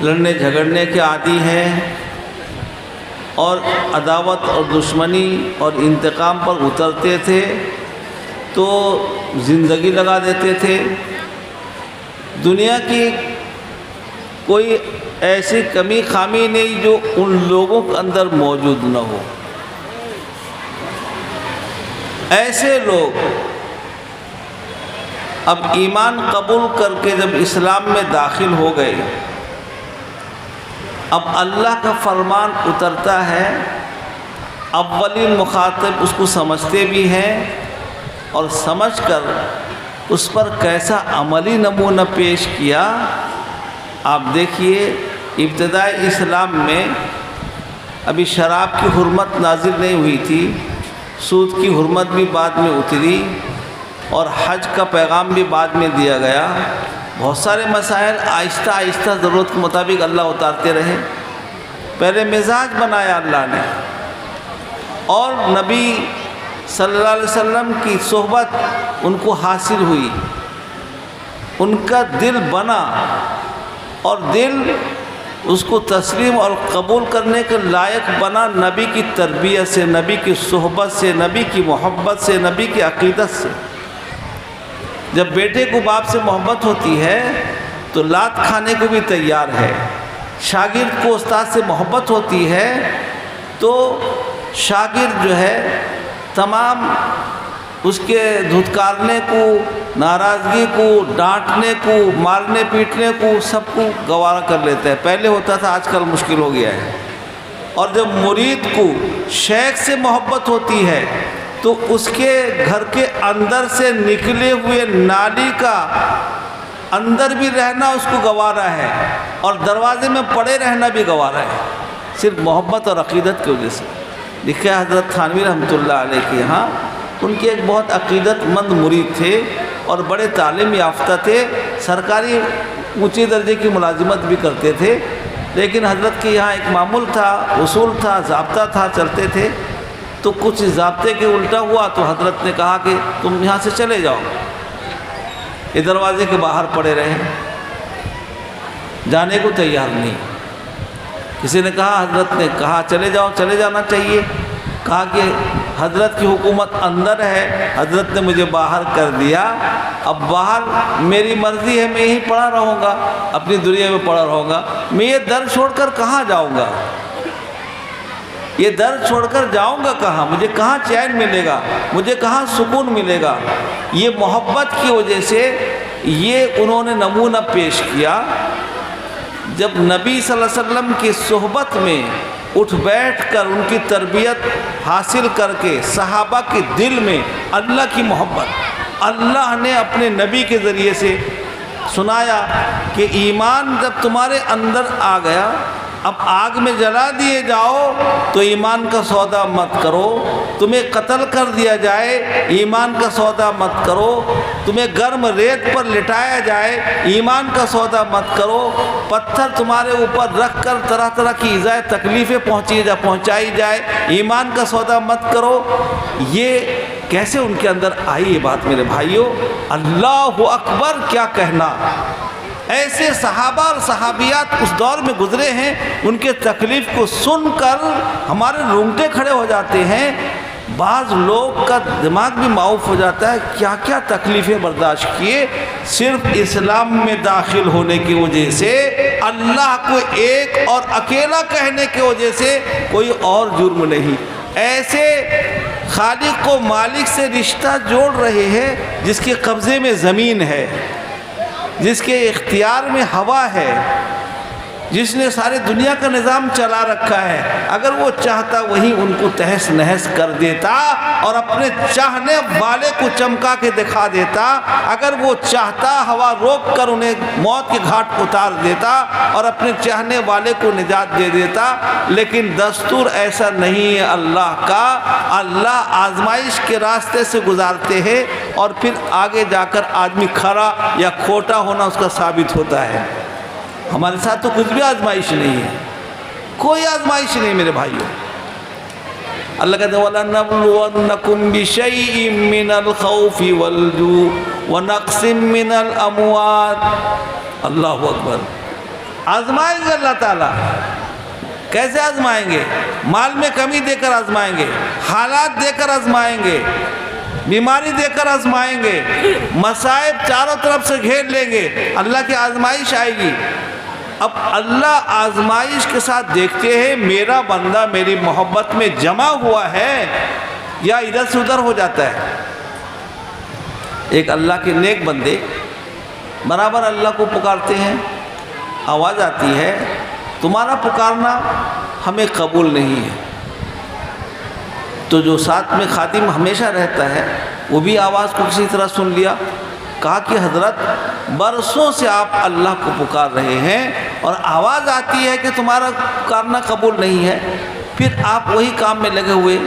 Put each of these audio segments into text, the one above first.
لڑنے جھگڑنے کے عادی ہیں اور عداوت اور دشمنی اور انتقام پر اترتے تھے تو زندگی لگا دیتے تھے۔ دنیا کی کوئی ایسی کمی خامی نہیں جو ان لوگوں کے اندر موجود نہ ہو۔ ایسے لوگ اب ایمان قبول کر کے جب اسلام میں داخل ہو گئے، اب اللہ کا فرمان اترتا ہے، اولین مخاطب اس کو سمجھتے بھی ہیں اور سمجھ کر اس پر کیسا عملی نمونہ پیش کیا۔ آپ دیکھیے، ابتدائی اسلام میں ابھی شراب کی حرمت نازل نہیں ہوئی تھی، سود کی حرمت بھی بعد میں اتری اور حج کا پیغام بھی بعد میں دیا گیا۔ بہت سارے مسائل آہستہ آہستہ ضرورت کے مطابق اللہ اتارتے رہے۔ پہلے مزاج بنایا اللہ نے، اور نبی صلی اللہ علیہ وسلم کی صحبت ان کو حاصل ہوئی، ان کا دل بنا اور دل اس کو تسلیم اور قبول کرنے کے لائق بنا، نبی کی تربیت سے، نبی کی صحبت سے، نبی کی محبت سے، نبی کی عقیدت سے۔ جب بیٹے کو باپ سے محبت ہوتی ہے تو لات کھانے کو بھی تیار ہے، شاگرد کو استاد سے محبت ہوتی ہے تو شاگرد جو ہے تمام اس کے دھتکارنے کو، ناراضگی کو، ڈانٹنے کو، مارنے پیٹنے کو سب کو گوارا کر لیتا ہے۔ پہلے ہوتا تھا، آج کل مشکل ہو گیا ہے۔ اور جب مرید کو شیخ سے محبت ہوتی ہے تو اس کے گھر کے اندر سے نکلے ہوئے نالی کا اندر بھی رہنا اس کو گوارا ہے اور دروازے میں پڑے رہنا بھی گوارا ہے، صرف محبت اور عقیدت کی وجہ سے۔ لکھا ہے حضرت تھانوی رحمۃ اللہ علیہ کے یہاں، ان کے ایک بہت عقیدت مند مرید تھے اور بڑے تعلیم یافتہ تھے، سرکاری اونچے درجے کی ملازمت بھی کرتے تھے، لیکن حضرت کے یہاں ایک معمول تھا، اصول تھا، ضابطہ تھا، چلتے تھے۔ تو کچھ ضابطے کے الٹا ہوا تو حضرت نے کہا کہ تم یہاں سے چلے جاؤ، یہ دروازے کے باہر پڑے رہے، جانے کو تیار نہیں۔ کسی نے کہا، حضرت نے کہا چلے جاؤ، چلے جانا چاہیے۔ کہا کہ حضرت کی حکومت اندر ہے، حضرت نے مجھے باہر کر دیا، اب باہر میری مرضی ہے، میں یہیں پڑا رہوں گا، اپنی دنیا میں پڑا رہوں گا، میں یہ در چھوڑ کر کہاں جاؤں گا، یہ در چھوڑ کر جاؤں گا کہاں، مجھے کہاں چین ملے گا، مجھے کہاں سکون ملے گا۔ یہ محبت کی وجہ سے یہ انہوں نے نمونہ پیش کیا۔ جب نبی صلی اللہ علیہ وسلم کی صحبت میں اٹھ بیٹھ کر ان کی تربیت حاصل کر کے صحابہ کے دل میں اللہ کی محبت اللہ نے اپنے نبی کے ذریعے سے سنایا کہ ایمان جب تمہارے اندر آ گیا، اب آگ میں جلا دیے جاؤ تو ایمان کا سودا مت کرو، تمہیں قتل کر دیا جائے ایمان کا سودا مت کرو، تمہیں گرم ریت پر لٹایا جائے ایمان کا سودا مت کرو، پتھر تمہارے اوپر رکھ کر طرح طرح کی ایذائے تکلیفیں پہنچائی جائے ایمان کا سودا مت کرو۔ یہ کیسے ان کے اندر آئی یہ بات میرے بھائیوں، اللہ اکبر کیا کہنا۔ ایسے صحابہ اور صحابیات اس دور میں گزرے ہیں، ان کے تکلیف کو سن کر ہمارے رونگٹے کھڑے ہو جاتے ہیں۔ بعض لوگ کا دماغ بھی معاف ہو جاتا ہے، کیا کیا تکلیفیں برداشت کیے، صرف اسلام میں داخل ہونے کی وجہ سے، اللہ کو ایک اور اکیلا کہنے کی وجہ سے، کوئی اور جرم نہیں۔ ایسے خالق و مالک سے رشتہ جوڑ رہے ہیں جس کے قبضے میں زمین ہے، جس کے اختیار میں ہوا ہے، جس نے ساری دنیا کا نظام چلا رکھا ہے، اگر وہ چاہتا وہیں ان کو تہس نہس کر دیتا اور اپنے چاہنے والے کو چمکا کے دکھا دیتا، اگر وہ چاہتا ہوا روک کر انہیں موت کے گھاٹ اتار دیتا اور اپنے چاہنے والے کو نجات دے دیتا، لیکن دستور ایسا نہیں ہے اللہ کا۔ اللہ آزمائش کے راستے سے گزارتے ہیں اور پھر آگے جا کر آدمی کھرا یا کھوٹا ہونا اس کا ثابت ہوتا ہے۔ ہمارے ساتھ تو کچھ بھی آزمائش نہیں ہے، کوئی آزمائش نہیں میرے بھائیوں۔ اللہ کہتے ہیں وَلَنَبْلُوَنَّكُمْ بِشَيْءٍ مِّنَ الْخَوْفِ وَالْجُوعِ وَنَقْصٍ مِّنَ الْأَمْوَالِ۔ اللہ اکبر۔ آزمائیں گے اللہ تعالیٰ۔ کیسے آزمائیں گے؟ مال میں کمی دے کر آزمائیں گے، حالات دے کر آزمائیں گے، بیماری دے کر آزمائیں گے، مصائب چاروں طرف سے گھیر لیں گے، اللہ کی آزمائش آئے گی۔ اب اللہ آزمائش کے ساتھ دیکھتے ہیں میرا بندہ میری محبت میں جمع ہوا ہے یا ادھر سے ادھر ہو جاتا ہے۔ ایک اللہ کے نیک بندے برابر اللہ کو پکارتے ہیں، آواز آتی ہے تمہارا پکارنا ہمیں قبول نہیں ہے، تو جو ساتھ میں خادم ہمیشہ رہتا ہے وہ بھی آواز کو کسی طرح سن لیا، کہا کہ حضرت برسوں سے آپ اللہ کو پکار رہے ہیں اور آواز آتی ہے کہ تمہارا پکارنا قبول نہیں ہے، پھر آپ وہی کام میں لگے ہوئے۔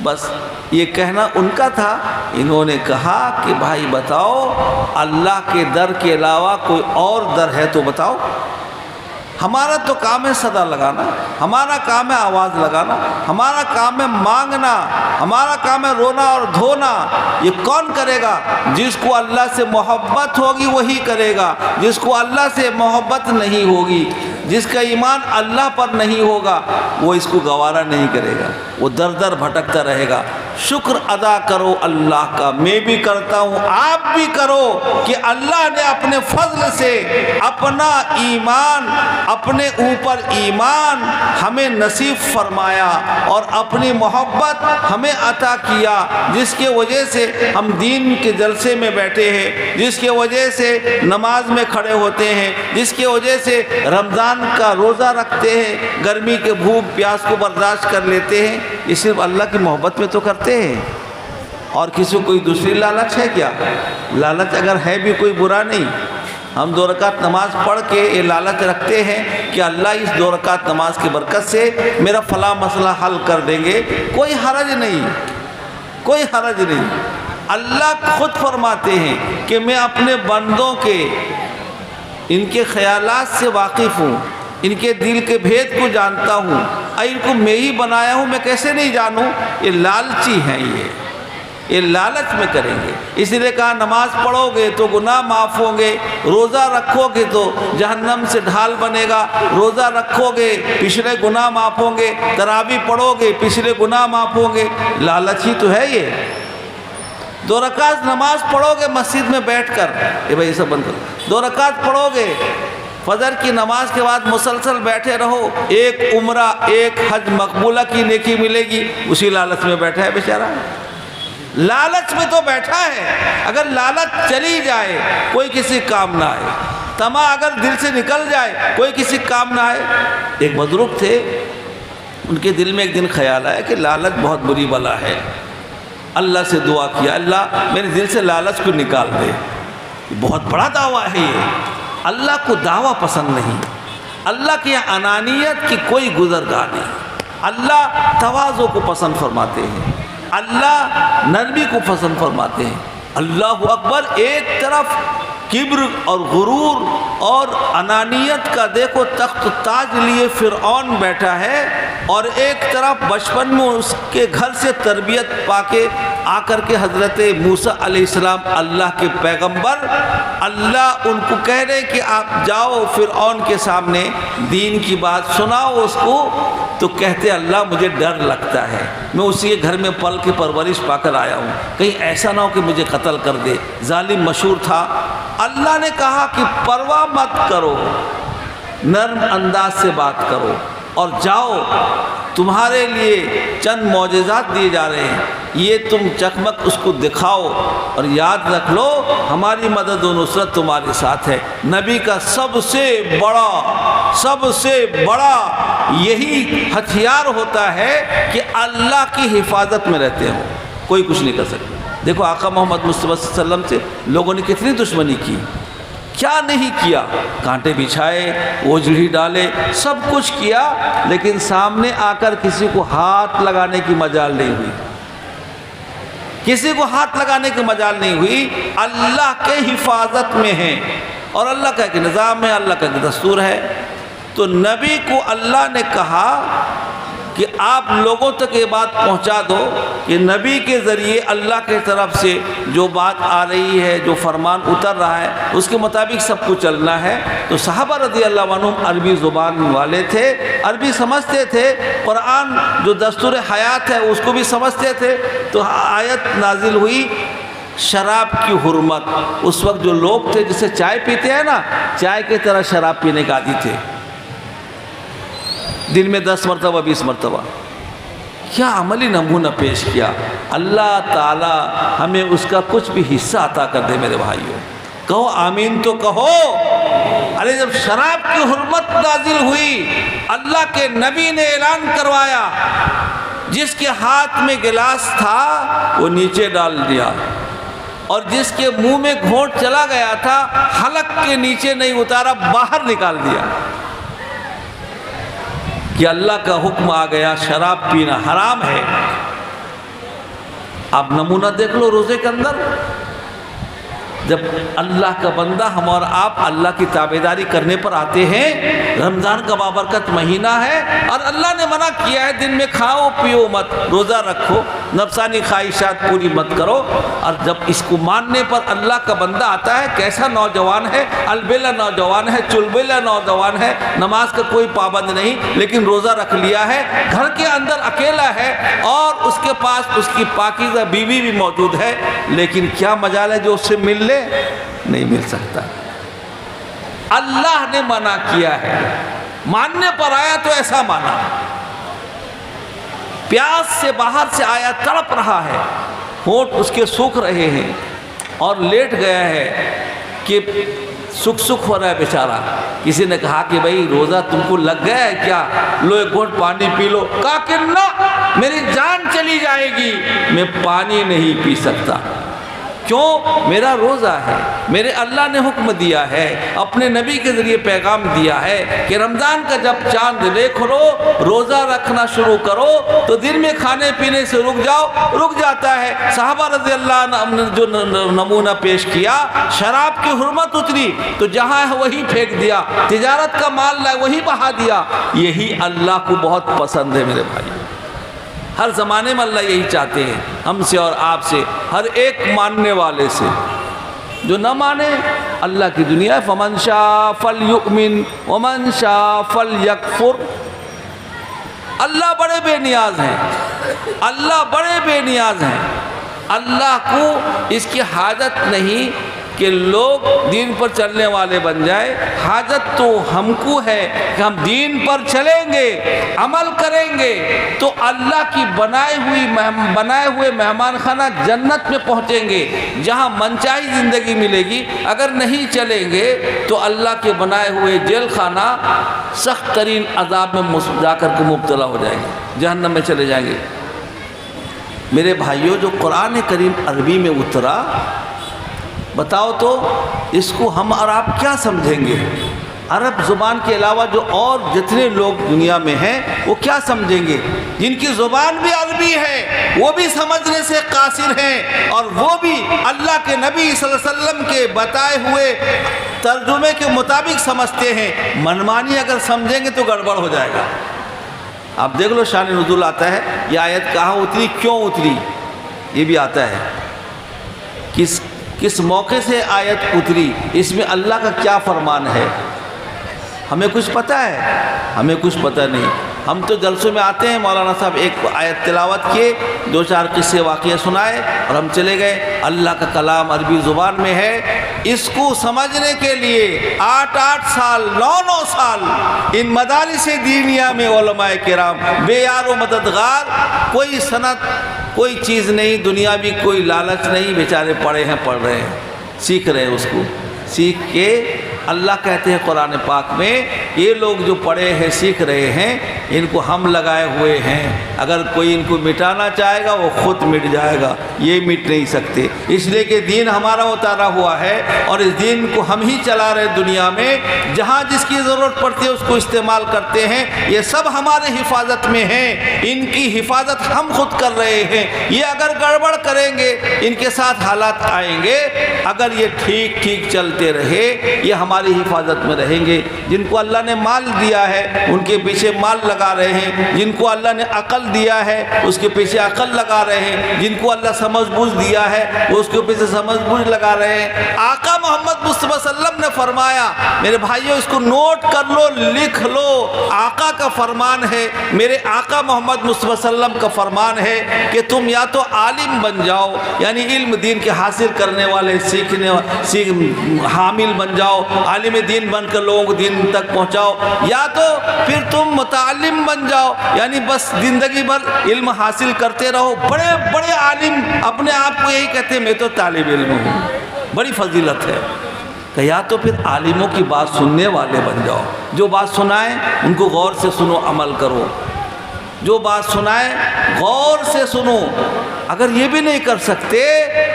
بس یہ کہنا ان کا تھا، انہوں نے کہا کہ بھائی بتاؤ اللہ کے در کے علاوہ کوئی اور در ہے تو بتاؤ۔ ہمارا تو کام ہے صدا لگانا، ہمارا کام ہے آواز لگانا، ہمارا کام ہے مانگنا، ہمارا کام ہے رونا اور دھونا۔ یہ کون کرے گا؟ جس کو اللہ سے محبت ہوگی وہی کرے گا، جس کو اللہ سے محبت نہیں ہوگی، جس کا ایمان اللہ پر نہیں ہوگا وہ اس کو گوارا نہیں کرے گا، وہ در در بھٹکتا رہے گا۔ شکر ادا کرو اللہ کا، میں بھی کرتا ہوں، آپ بھی کرو کہ اللہ نے اپنے فضل سے اپنا ایمان، اپنے اوپر ایمان ہمیں نصیب فرمایا اور اپنی محبت ہمیں عطا کیا، جس کے وجہ سے ہم دین کے جلسے میں بیٹھے ہیں، جس کے وجہ سے نماز میں کھڑے ہوتے ہیں، جس کے وجہ سے رمضان کا روزہ رکھتے ہیں، گرمی کے بھوک پیاس کو برداشت کر لیتے ہیں۔ یہ صرف اللہ کی محبت میں تو کرتے ہیں، اور کسی کوئی دوسری لالچ ہے کیا؟ لالچ اگر ہے بھی کوئی برا نہیں۔ ہم 2 رکعت نماز پڑھ کے یہ لالچ رکھتے ہیں کہ اللہ اس 2 رکعت نماز کی برکت سے میرا فلاں مسئلہ حل کر دیں گے، کوئی حرج نہیں، کوئی حرج نہیں۔ اللہ خود فرماتے ہیں کہ میں اپنے بندوں کے ان کے خیالات سے واقف ہوں، ان کے دل کے بھید کو جانتا ہوں، اور ان کو میں ہی بنایا ہوں، میں کیسے نہیں جانوں؟ یہ لالچی ہیں، یہ لالچ میں کریں گے۔ اس لیے کہا نماز پڑھو گے تو گناہ معاف ہوں گے، روزہ رکھو گے تو جہنم سے ڈھال بنے گا، روزہ رکھو گے پچھلے گناہ معاف ہوں گے، تراویح پڑھو گے پچھلے گناہ معاف ہوں گے۔ لالچ ہی تو ہے یہ۔ 2 رکعت نماز پڑھو گے مسجد میں بیٹھ کر، یہ بھائی یہ سب بند کرو، 2 رکعت پڑھو گے فجر کی نماز کے بعد مسلسل بیٹھے رہو، ایک عمرہ ایک حج مقبولہ کی نیکی ملے گی، اسی لالچ میں بیٹھا ہے بیچارہ، لالچ میں تو بیٹھا ہے۔ اگر لالچ چلی جائے کوئی کسی کام نہ آئے، طمع اگر دل سے نکل جائے کوئی کسی کام نہ آئے۔ ایک بزرگ تھے، ان کے دل میں ایک دن خیال آیا کہ لالچ بہت بری بلا ہے۔ اللہ سے دعا کیا، اللہ میرے دل سے لالچ کو نکال دے۔ بہت بڑا دعویٰ ہے یہ، اللہ کو دعویٰ پسند نہیں، اللہ کی انانیت کی کوئی گزرگاہ نہیں۔ اللہ تواضع کو پسند فرماتے ہیں، اللہ نرمی کو پسند فرماتے ہیں۔ اللہ اکبر، ایک طرف کبر اور غرور اور انانیت کا دیکھو تخت تاج لیے فرعون بیٹھا ہے، اور ایک طرف بچپن میں اس کے گھر سے تربیت پا کے آ کر کے حضرت موسیٰ علیہ السلام اللہ کے پیغمبر، اللہ ان کو کہہ رہے کہ آپ جاؤ فرعون کے سامنے دین کی بات سناؤ اس کو، تو کہتے اللہ مجھے ڈر لگتا ہے، میں اسی کے گھر میں پل کے پرورش پا کر آیا ہوں، کہیں ایسا نہ ہو کہ مجھے قتل کر دے، ظالم مشہور تھا۔ اللہ نے کہا کہ پرواہ مت کرو، نرم انداز سے بات کرو اور جاؤ، تمہارے لیے چند معجزات دیے جا رہے ہیں، یہ تم چکمک اس کو دکھاؤ، اور یاد رکھ لو ہماری مدد و نصرت تمہارے ساتھ ہے۔ نبی کا سب سے بڑا یہی ہتھیار ہوتا ہے کہ اللہ کی حفاظت میں رہتے ہوں، کوئی کچھ نہیں کر سکتا۔ دیکھو آقا محمد مصطفیٰ صلی اللہ علیہ وسلم سے لوگوں نے کتنی دشمنی کی، کیا نہیں کیا، کانٹے بچھائے، اوجڑی ڈالے، سب کچھ کیا، لیکن سامنے آ کر کسی کو ہاتھ لگانے کی مجال نہیں ہوئی، کسی کو ہاتھ لگانے کی مجال نہیں ہوئی۔ اللہ کے حفاظت میں ہیں، اور اللہ کا ایک نظام ہے، اللہ کا ایک دستور ہے۔ تو نبی کو اللہ نے کہا کہ آپ لوگوں تک یہ بات پہنچا دو کہ نبی کے ذریعے اللہ کی طرف سے جو بات آ رہی ہے، جو فرمان اتر رہا ہے، اس کے مطابق سب کو چلنا ہے۔ تو صحابہ رضی اللہ عنہم عربی زبان والے تھے، عربی سمجھتے تھے، قرآن جو دستور حیات ہے اس کو بھی سمجھتے تھے۔ تو آیت نازل ہوئی شراب کی حرمت۔ اس وقت جو لوگ تھے جسے چائے پیتے ہیں نا، چائے کی طرح شراب پینے کا عادی تھے، دن میں 10 مرتبہ 20 مرتبہ۔ کیا عملی نمونہ پیش کیا! اللہ تعالی ہمیں اس کا کچھ بھی حصہ عطا کر دے میرے بھائیوں۔ کہو آمین تو کہو۔ ارے جب شراب کی حرمت نازل ہوئی، اللہ کے نبی نے اعلان کروایا، جس کے ہاتھ میں گلاس تھا وہ نیچے ڈال دیا، اور جس کے منہ میں گھونٹ چلا گیا تھا حلق کے نیچے نہیں اتارا، باہر نکال دیا کہ اللہ کا حکم آ گیا، شراب پینا حرام ہے۔ آپ نمونہ دیکھ لو روزے کے اندر، جب اللہ کا بندہ ہم اور آپ اللہ کی تابعداری کرنے پر آتے ہیں، رمضان کا بابرکت مہینہ ہے اور اللہ نے منع کیا ہے دن میں کھاؤ پیو مت، روزہ رکھو، نفسانی خواہشات پوری مت کرو۔ اور جب اس کو ماننے پر اللہ کا بندہ آتا ہے، کیسا نوجوان ہے، البیلا نوجوان ہے، چلبیلا نوجوان ہے، نماز کا کوئی پابند نہیں، لیکن روزہ رکھ لیا ہے، گھر کے اندر اکیلا ہے اور اس کے پاس اس کی پاکیزہ بیوی بھی موجود ہے، لیکن کیا مجال ہے جو اس سے مل لے؟ نہیں مل سکتا۔ اللہ نے منع کیا ہے، ماننے پر آیا تو ایسا مانا۔ پیاس سے باہر سے آیا، تڑپ رہا ہے، ہونٹ اس کے سوکھ رہے ہیں اور لیٹ گیا ہے کہ سکھ ہو رہا ہے بیچارہ۔ کسی نے کہا کہ بھائی روزہ تم کو لگ گیا ہے کیا، لو ایک گھونٹ پانی پی لو۔ کہا کہ نہ، میری جان چلی جائے گی، میں پانی نہیں پی سکتا۔ کیوں؟ میرا روزہ ہے، میرے اللہ نے حکم دیا ہے، اپنے نبی کے ذریعے پیغام دیا ہے کہ رمضان کا جب چاند دیکھ لو، روزہ رکھنا شروع کرو تو دن میں کھانے پینے سے رک جاؤ، رک جاتا ہے۔ صحابہ رضی اللہ عنہ نے جو نمونہ پیش کیا، شراب کی حرمت اتری تو جہاں ہے وہی پھینک دیا، تجارت کا مال لائے وہی بہا دیا۔ یہی اللہ کو بہت پسند ہے میرے بھائی۔ ہر زمانے میں اللہ یہی چاہتے ہیں ہم سے اور آپ سے، ہر ایک ماننے والے سے۔ جو نہ مانے، اللہ کی دنیا ہے، فمن شاء فلیؤمن ومن شاء فلیکفر۔ اللہ بڑے بے نیاز ہیں، اللہ بڑے بے نیاز ہیں۔ اللہ کو اس کی حاجت نہیں کہ لوگ دین پر چلنے والے بن جائے، حاجت تو ہم کو ہے کہ ہم دین پر چلیں گے، عمل کریں گے تو اللہ کی بنائے ہوئے مہمان خانہ جنت میں پہنچیں گے، جہاں منچاہی زندگی ملے گی۔ اگر نہیں چلیں گے تو اللہ کے بنائے ہوئے جیل خانہ سخت ترین عذاب میں جا کر کے مبتلا ہو جائیں گے، جہنم میں چلے جائیں گے۔ میرے بھائیوں، جو قرآن کریم عربی میں اترا، بتاؤ تو اس کو ہم اور آپ کیا سمجھیں گے؟ عرب زبان کے علاوہ جو اور جتنے لوگ دنیا میں ہیں وہ کیا سمجھیں گے؟ جن کی زبان بھی عربی ہے وہ بھی سمجھنے سے قاصر ہیں، اور وہ بھی اللہ کے نبی صلی اللہ علیہ وسلم کے بتائے ہوئے ترجمے کے مطابق سمجھتے ہیں۔ منمانی اگر سمجھیں گے تو گڑبڑ ہو جائے گا۔ آپ دیکھ لو شان نزول آتا ہے، یہ آیت کہاں اتری، کیوں اتری، یہ بھی آتا ہے، کس موقع سے آیت اتری، اس میں اللہ کا کیا فرمان ہے۔ ہمیں کچھ پتہ ہے؟ ہمیں کچھ پتہ نہیں۔ ہم تو جلسوں میں آتے ہیں، مولانا صاحب ایک آیت تلاوت کیے، 2-4 قصے واقعہ سنائے اور ہم چلے گئے۔ اللہ کا کلام عربی زبان میں ہے، اس کو سمجھنے کے لیے 8 سال 9 سال ان مدارس دینیہ میں علماء کرام بے یار و مددگار، کوئی سند کوئی چیز نہیں، دنیا بھی کوئی لالچ نہیں، بیچارے پڑھے ہیں، پڑھ رہے ہیں، سیکھ رہے ہیں، اس کو سیکھ کے اللہ کہتے ہیں قرآن پاک میں، یہ لوگ جو پڑھے ہیں سیکھ رہے ہیں، ان کو ہم لگائے ہوئے ہیں، اگر کوئی ان کو مٹانا چاہے گا وہ خود مٹ جائے گا، یہ مٹ نہیں سکتے، اس لیے کہ دین ہمارا اتارا ہوا ہے اور اس دین کو ہم ہی چلا رہے دنیا میں، جہاں جس کی ضرورت پڑتی ہے اس کو استعمال کرتے ہیں، یہ سب ہمارے حفاظت میں ہیں، ان کی حفاظت ہم خود کر رہے ہیں۔ یہ اگر گڑبڑ کریں گے ان کے ساتھ حالات آئیں گے، اگر یہ ٹھیک چلتے رہے، یہ ہمارے ہماری حفاظت میں رہیں گے۔ جن کو اللہ نے مال دیا ہے ان کے پیچھے مال لگا رہے ہیں، جن کو اللہ نے عقل دیا ہے اس کے پیچھے عقل لگا رہے ہیں، جن کو اللہ سمجھ بوجھ دیا ہے وہ اس کے پیچھے سمجھ بوجھ لگا رہے ہیں۔ آقا محمد مصطفیٰ صلی اللہ علیہ وسلم نے فرمایا، میرے بھائیوں اس کو نوٹ کر لو، لکھ لو، آقا کا فرمان ہے، میرے آقا محمد مصطفیٰ صلی اللہ علیہ وسلم کا فرمان ہے کہ تم یا تو عالم بن جاؤ، یعنی علم دین کے حاصل کرنے والے، حامل بن جاؤ، عالم دین بن کر لوگوں کو دین تک پہنچاؤ، یا تو پھر تم متعلم بن جاؤ، یعنی بس زندگی بھر علم حاصل کرتے رہو۔ بڑے بڑے عالم اپنے آپ کو یہی کہتے ہیں میں تو طالب علم ہوں، بڑی فضیلت ہے کہ یا تو پھر عالموں کی بات سننے والے بن جاؤ، جو بات سنائیں ان کو غور سے سنو، عمل کرو، جو بات سنائیں غور سے سنو۔ اگر یہ بھی نہیں کر سکتے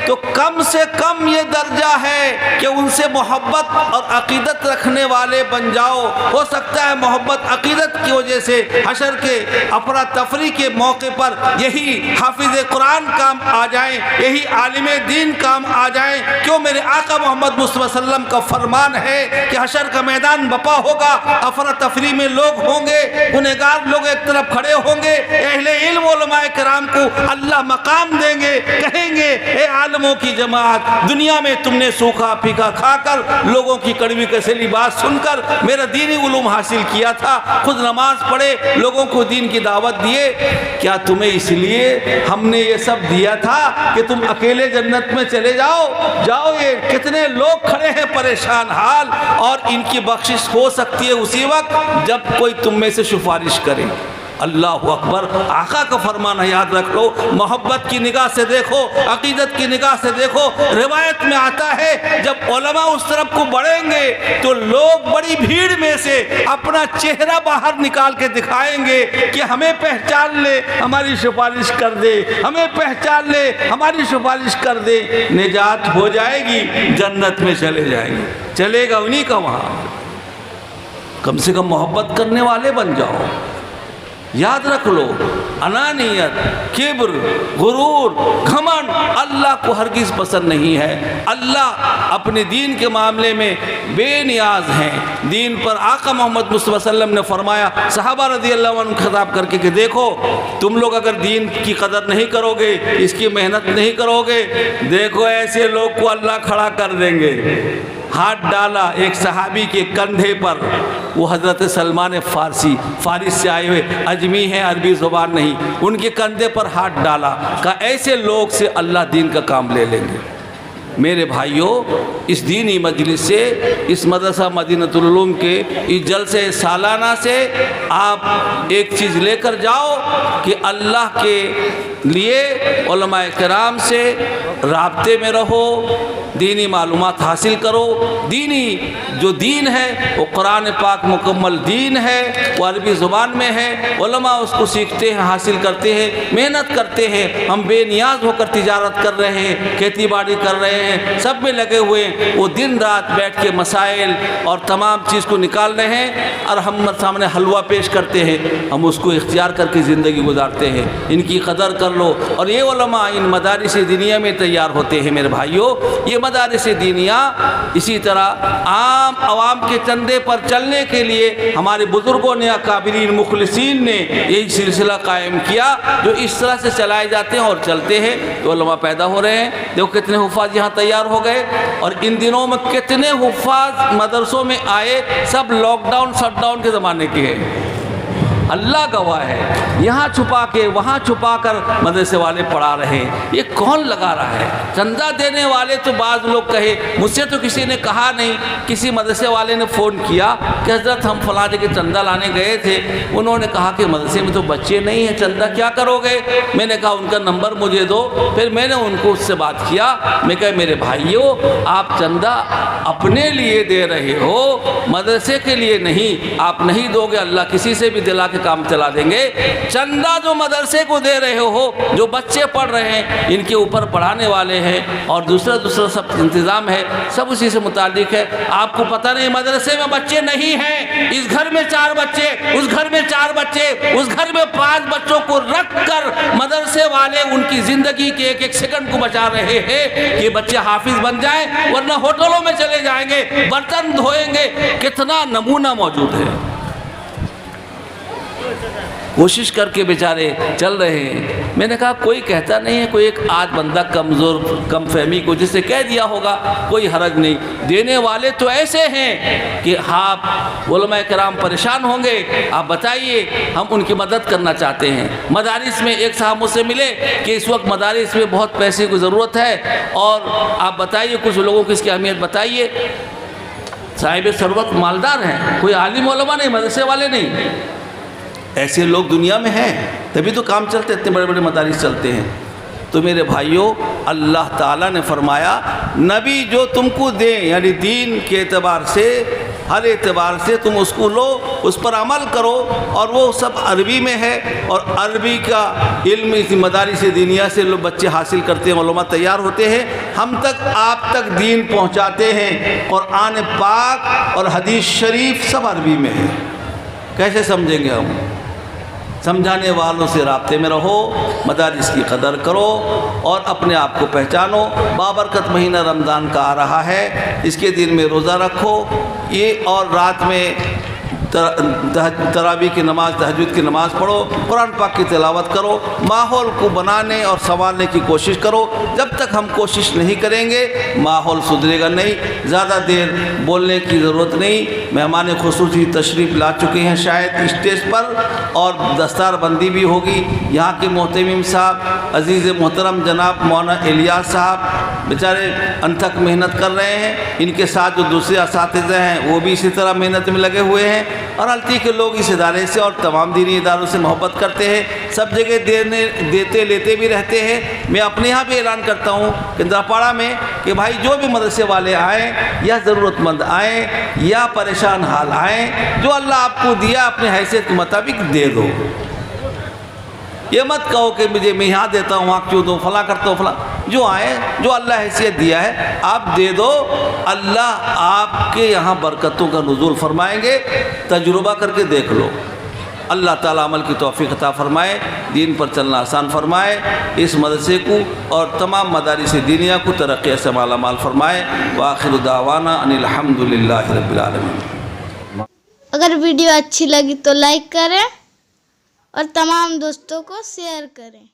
تو کم سے کم یہ درجہ ہے کہ ان سے محبت اور عقیدت رکھنے والے بن جاؤ۔ ہو سکتا ہے محبت عقیدت کی وجہ سے حشر کے افراتفری کے موقع پر یہی حافظ قرآن کام آ جائیں، یہی عالم دین کام آ جائیں۔ کیوں؟ میرے آقا محمد مصطفیٰ صلی اللہ علیہ وسلم کا فرمان ہے کہ حشر کا میدان بپا ہوگا، افراتفری میں لوگ ہوں گے، گنہگار لوگ ایک طرف کھڑے ہوں گے، اہل علم علماء کرام کو اللہ مقام دیں گے، کہیں گے اے عالموں کی جماعت، دنیا میں تم نے سوکھا پھیکا کھا کر، لوگوں کی کڑوی کسیلی بات سن کر میرا دینی علوم حاصل کیا تھا، خود نماز پڑھے، لوگوں کو دین کی دعوت دیے، کیا تمہیں اس لیے ہم نے یہ سب دیا تھا کہ تم اکیلے جنت میں چلے جاؤ؟ جاؤ، یہ کتنے لوگ کھڑے ہیں پریشان حال، اور ان کی بخشش ہو سکتی ہے اسی وقت جب کوئی تم میں سے سفارش کرے۔ اللہ اکبر، آقا کا فرمان ہے، یاد رکھ لو۔ محبت کی نگاہ سے دیکھو، عقیدت کی نگاہ سے دیکھو۔ روایت میں آتا ہے جب علماء اس طرف کو بڑھیں گے تو لوگ بڑی بھیڑ میں سے اپنا چہرہ باہر نکال کے دکھائیں گے کہ ہمیں پہچان لے، ہماری سفارش کر دے، ہمیں پہچان لے، ہماری سفارش کر دے۔ نجات ہو جائے گی، جنت میں چلے جائیں گے، چلے گا انہی کا وہاں۔ کم سے کم محبت کرنے والے بن جاؤ۔ یاد رکھ لو، انانیت، کبر، غرور، گھمنڈ اللہ کو ہرگز پسند نہیں ہے۔ اللہ اپنے دین کے معاملے میں بے نیاز ہیں۔ دین پر آقا محمد مصطفیٰ صلی اللہ علیہ وسلم نے فرمایا، صحابہ رضی اللہ عنہ خطاب کر کے کہ دیکھو تم لوگ اگر دین کی قدر نہیں کرو گے، اس کی محنت نہیں کرو گے، دیکھو ایسے لوگ کو اللہ کھڑا کر دیں گے۔ ہاتھ ڈالا ایک صحابی کے کندھے پر، وہ حضرت سلمان فارسی، فارس سے آئے ہوئے، اجمی ہیں، عربی زبان نہیں، ان کے کندھے پر ہاتھ ڈالا، کہا ایسے لوگ سے اللہ دین کا کام لے لیں گے۔ میرے بھائیوں، اس دینی مجلس سے، اس مدرسہ مدینۃ العلوم کے اس جلسے سالانہ سے آپ ایک چیز لے کر جاؤ کہ اللہ کے لیے علماء کرام سے رابطے میں رہو، دینی معلومات حاصل کرو۔ دینی جو دین ہے وہ قرآن پاک مکمل دین ہے، وہ عربی زبان میں ہے، علماء اس کو سیکھتے ہیں، حاصل کرتے ہیں، محنت کرتے ہیں۔ ہم بے نیاز ہو کر تجارت کر رہے ہیں، کھیتی باڑی کر رہے ہیں، سب میں لگے ہوئے ہیں، وہ دن رات بیٹھ کے مسائل اور تمام چیز کو نکال رہے ہیں اور ہم سامنے حلوہ پیش کرتے ہیں، ہم اس کو اختیار کر کے زندگی گزارتے ہیں۔ ان کی قدر کر لو۔ اور یہ علماء ان مدارس دینیہ میں تیار ہوتے ہیں۔ میرے بھائیوں، یہ مدارس دینیہ اسی طرح عام عوام کے چندے پر چلنے کے لیے ہمارے بزرگوں نے، اکابرین مخلصین نے یہی سلسلہ قائم کیا، جو اس طرح سے چلائے جاتے ہیں اور چلتے ہیں تو علماء پیدا ہو رہے ہیں۔ دیکھو کتنے حفاظ یہاں تیار ہو گئے، اور ان دنوں میں کتنے حفاظ مدرسوں میں آئے، سب لاک ڈاؤن شٹ ڈاؤن کے زمانے کے ہیں۔ اللہ گواہ ہے، یہاں چھپا کے وہاں چھپا کر مدرسے والے پڑھا رہے ہیں۔ یہ کون لگا رہا ہے؟ چندہ دینے والے تو بعض لوگ کہے، مجھ سے تو کسی نے کہا نہیں، کسی مدرسے والے نے فون کیا کہ حضرت ہم فلاں جگہ چندہ لانے گئے تھے، انہوں نے کہا کہ مدرسے میں تو بچے نہیں ہیں، چندہ کیا کرو گے؟ میں نے کہا ان کا نمبر مجھے دو۔ پھر میں نے ان کو اس سے بات کیا، میں کہا میرے بھائیوں، آپ چندہ اپنے لیے دے رہے ہو، مدرسے کے لیے نہیں۔ آپ نہیں دو گے، اللہ کسی سے بھی دلا کے سے کام چلا دیں گے. چندہ جو مدرسے کو دے رہے ہو, جو بچے پڑھ رہے ہیں ان کے اوپر پڑھانے والے ہیں اور دوسرا سب انتظام ہے, سب اسی سے متعلق ہے. آپ کو پتہ نہیں مدرسے میں بچے نہیں ہیں, اس گھر میں 4 بچے, اس گھر میں 4 بچے, اس گھر میں 5 بچوں کو رکھ کر مدرسے والے ان کی زندگی کے ایک ایک سیکنڈ کو بچا رہے ہیں کہ بچے حافظ بن جائیں, ورنہ ہوٹلوں میں چلے جائیں گے, برتن دھوئیں گے. کتنا نمونہ موجود ہے. کوشش کر کے بیچارے چل رہے ہیں. میں نے کہا کوئی کہتا نہیں ہے, کوئی ایک آدھ بندہ کمزور کم فہمی کو جسے کہہ دیا ہوگا, کوئی حرج نہیں. دینے والے تو ایسے ہیں کہ آپ علماء کرام پریشان ہوں گے. آپ بتائیے, ہم ان کی مدد کرنا چاہتے ہیں. مدارس میں ایک صاحب مجھ سے ملے کہ اس وقت مدارس میں بہت پیسے کی ضرورت ہے, اور آپ بتائیے کچھ لوگوں کو اس کی اہمیت بتائیے. صاحب ثروت مالدار ہیں, کوئی عالم علماء نہیں, مدرسے والے نہیں. ایسے لوگ دنیا میں ہیں, تبھی تو کام چلتے, اتنے بڑے بڑے مدارس چلتے ہیں. تو میرے بھائیوں, اللہ تعالیٰ نے فرمایا نبی جو تم کو دیں, یعنی دین کے اعتبار سے, ہر اعتبار سے تم اس کو لو, اس پر عمل کرو, اور وہ سب عربی میں ہے. اور عربی کا علم اس مدارس دینیہ سے لوگ بچے حاصل کرتے ہیں, علماء تیار ہوتے ہیں, ہم تک آپ تک دین پہنچاتے ہیں. قرآن پاک اور حدیث شریف سب عربی میں ہے. کیسے سمجھیں گے ہم؟ سمجھانے والوں سے رابطے میں رہو, مدارس کی قدر کرو اور اپنے آپ کو پہچانو. بابرکت مہینہ رمضان کا آ رہا ہے, اس کے دن میں روزہ رکھو, یہ اور رات میں تراویح کی نماز, تہجد کی نماز پڑھو, قرآن پاک کی تلاوت کرو. ماحول کو بنانے اور سنوارنے کی کوشش کرو. جب تک ہم کوشش نہیں کریں گے ماحول سدھرے گا نہیں. زیادہ دیر بولنے کی ضرورت نہیں. مہمان خصوصی تشریف لا چکے ہیں شاید اسٹیج پر, اور دستار بندی بھی ہوگی. یہاں کے محتمم صاحب عزیز محترم جناب مولانا الیاس صاحب بیچارے انتھک محنت کر رہے ہیں. ان کے ساتھ جو دوسرے اساتذہ ہیں وہ بھی اسی طرح محنت میں لگے ہوئے ہیں, اور الٹی کے لوگ اس ادارے سے اور تمام دینی اداروں سے محبت کرتے ہیں. سب جگہ دیتے لیتے بھی رہتے ہیں. میں اپنے یہاں بھی اعلان کرتا ہوں کندراپاڑا میں کہ بھائی جو بھی مدرسے والے آئیں, یا ضرورت مند آئیں, یا پریشان حال آئیں, جو اللہ آپ کو دیا اپنے حیثیت کے مطابق دے دو. یہ مت کہو کہ مجھے میں یہاں دیتا ہوں, وہاں کیوں دوں, فلاں کرتا ہوں, فلاں. جو آئیں, جو اللہ حیثیت دیا ہے آپ دے دو. اللہ آپ کے یہاں برکتوں کا نزول فرمائیں گے. تجربہ کر کے دیکھ لو. اللہ تعالیٰ عمل کی توفیق عطا فرمائے, دین پر چلنا آسان فرمائے, اس مدرسے کو اور تمام مدارس دینیہ کو ترقی سے مالا مال فرمائے. وآخر دعوانا ان الحمد للہ رب العالمین. اگر ویڈیو اچھی لگی تو لائک کریں اور تمام دوستوں کو شیئر کریں.